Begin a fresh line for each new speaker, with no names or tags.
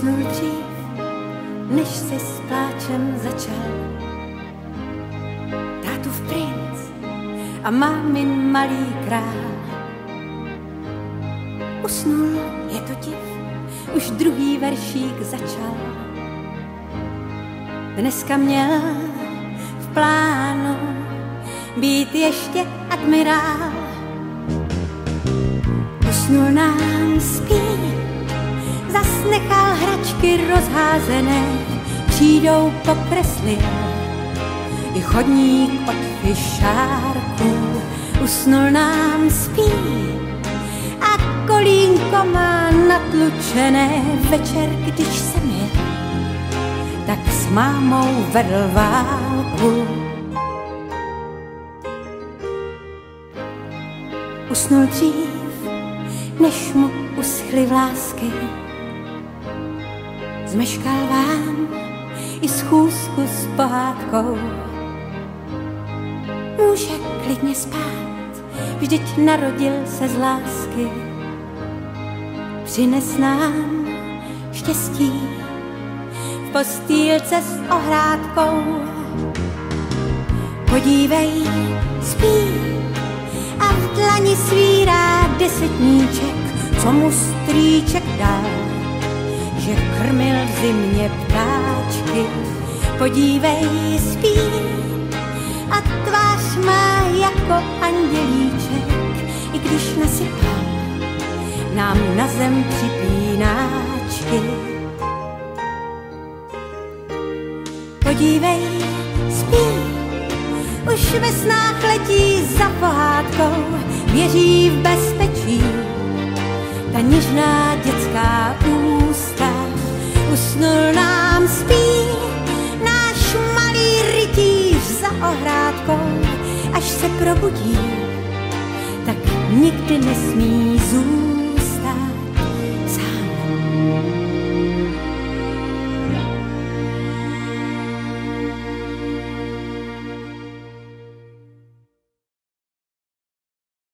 Usnul dřív, než si s pláčem začal. Tátův princ a mámin malý král. Usnul, je to div, už druhý veršík začal. Dneska měl v plánu být ještě admirál. Usnul nám spí, zas nechal hračky rozházené, křídou pokreslil i chodník od fišárků. Usnul nám spí a kolínko má natlučené. Večer, když jsem jel, tak s mámou vedl válku. Usnul dřív, než mu uschly vlásky. Zmeškal vám i schůzku s pohádkou. Může klidně spát, vždyť narodil se z lásky. Přines nám štěstí v postýlce s ohrádkou. Podívej, spí a v dlani svírá desetníček, co mu strýček dal, že krmil v zimě ptáčky. Podívej, spí a tvář má jako andělíček, i když nasypal nám na zem připínáčky. Podívej, spí, už ve snách letí za pohádkou, věří v bezpečí, ta něžná dětská ústa. Usnul nám spí náš malý rytíř za ohrádkou, až se probudí, tak nikdy nesmí zůstat.